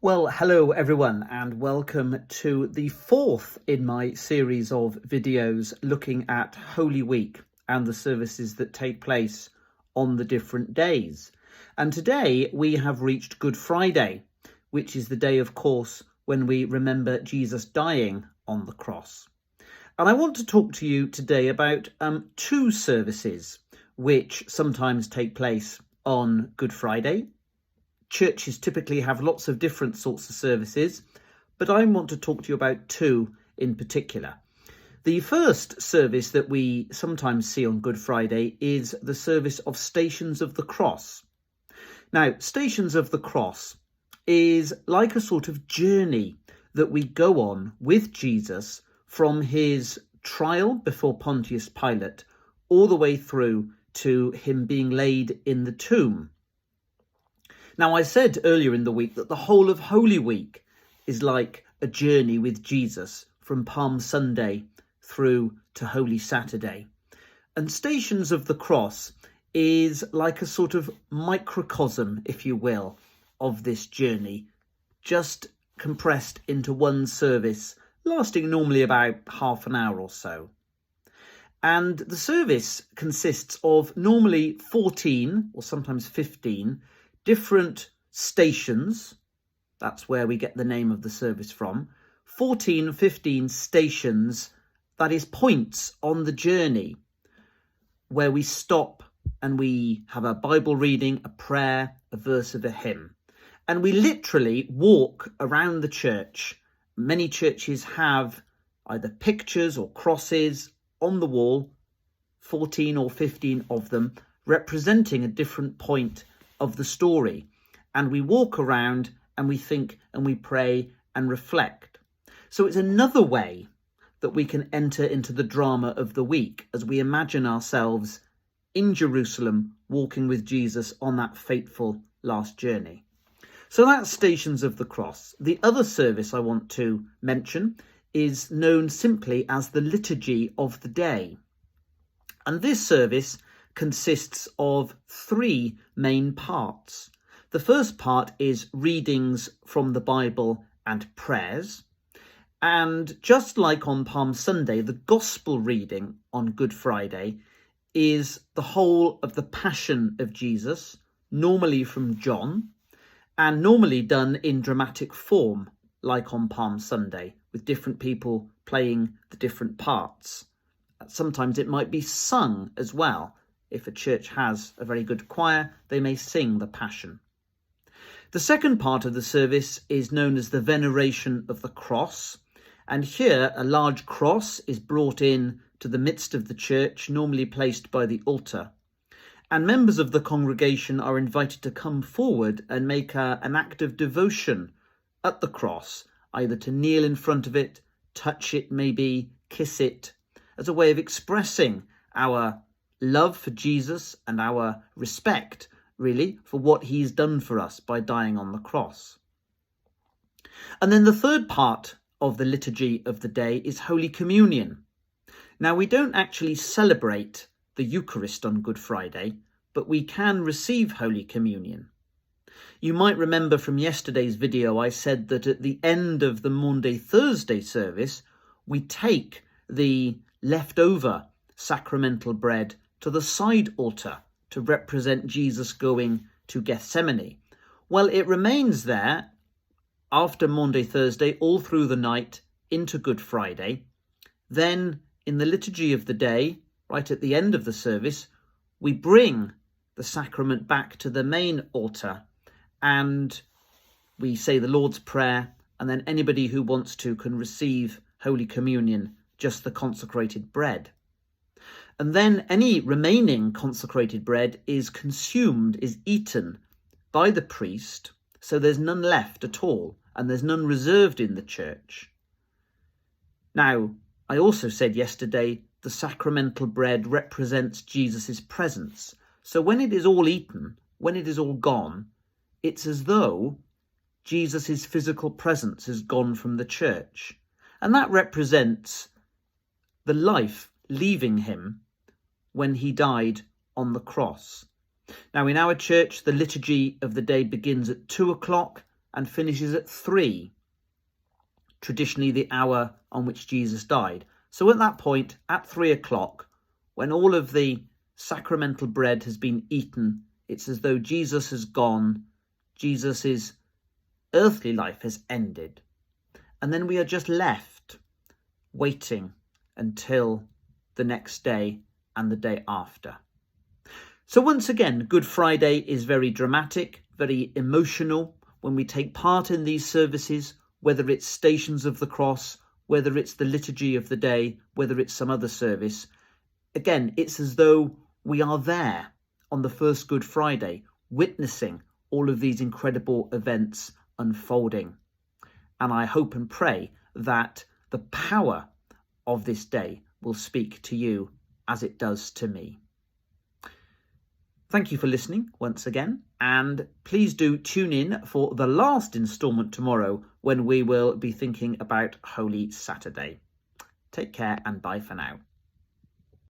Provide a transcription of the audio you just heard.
Well, hello everyone, and welcome to the fourth in my series of videos looking at Holy Week and the services that take place on the different days. And today we have reached Good Friday, which is the day, of course, when we remember Jesus dying on the cross. And I want to talk to you today about two services which sometimes take place on Good Friday. Churches typically have lots of different sorts of services, but I want to talk to you about two in particular. The first service that we sometimes see on Good Friday is the service of Stations of the Cross. Now, Stations of the Cross is like a sort of journey that we go on with Jesus from his trial before Pontius Pilate all the way through to him being laid in the tomb. Now, I said earlier in the week that the whole of Holy Week is like a journey with Jesus from Palm Sunday through to Holy Saturday. And Stations of the Cross is like a sort of microcosm, if you will, of this journey, just compressed into one service, lasting normally about half an hour or so. And the service consists of normally 14 or sometimes 15 different stations. That's where we get the name of the service from. 14, 15 stations, that is points on the journey where we stop and we have a Bible reading, a prayer, a verse of a hymn. And we literally walk around the church. Many churches have either pictures or crosses on the wall, 14 or 15 of them, representing a different point of the story. And we walk around and we think and we pray and reflect. So it's another way that we can enter into the drama of the week as we imagine ourselves in Jerusalem walking with Jesus on that fateful last journey. So that's Stations of the Cross. The other service I want to mention is known simply as the Liturgy of the Day. And this service consists of three main parts. The first part is readings from the Bible and prayers. And just like on Palm Sunday, the Gospel reading on Good Friday is the whole of the Passion of Jesus, normally from John, and normally done in dramatic form, like on Palm Sunday, with different people playing the different parts. Sometimes it might be sung as well. If a church has a very good choir, they may sing the Passion. The second part of the service is known as the Veneration of the Cross. And here a large cross is brought in to the midst of the church, normally placed by the altar. And members of the congregation are invited to come forward and make an act of devotion at the cross, either to kneel in front of it, touch it maybe, kiss it, as a way of expressing our love for Jesus and our respect, really, for what he's done for us by dying on the cross. And then the third part of the Liturgy of the Day is Holy Communion. Now, we don't actually celebrate the Eucharist on Good Friday, but we can receive Holy Communion. You might remember from yesterday's video I said that at the end of the Maundy Thursday service, we take the leftover sacramental bread to the side altar to represent Jesus going to Gethsemane. Well, it remains there after Maundy Thursday all through the night into Good Friday. Then in the Liturgy of the Day, right at the end of the service, we bring the sacrament back to the main altar and we say the Lord's Prayer, and then anybody who wants to can receive Holy Communion, just the consecrated bread. And then any remaining consecrated bread is consumed, is eaten by the priest, so there's none left at all, and there's none reserved in the church. Now, I also said yesterday the sacramental bread represents Jesus' presence. So when it is all eaten, when it is all gone, it's as though Jesus' physical presence has gone from the church. And that represents the life leaving him when he died on the cross. Now, in our church, the Liturgy of the Day begins at 2 o'clock and finishes at 3, traditionally the hour on which Jesus died. So at that point, at 3 o'clock, when all of the sacramental bread has been eaten, it's as though Jesus has gone, Jesus' earthly life has ended. And then we are just left waiting until the next day and the day after. So once again, Good Friday is very dramatic, very emotional. When we take part in these services, whether it's Stations of the Cross, whether it's the Liturgy of the Day, whether it's some other service, again, it's as though we are there on the first Good Friday, witnessing all of these incredible events unfolding. And I hope and pray that the power of this day will speak to you as it does to me. Thank you for listening once again, and please do tune in for the last instalment tomorrow when we will be thinking about Holy Saturday. Take care and bye for now.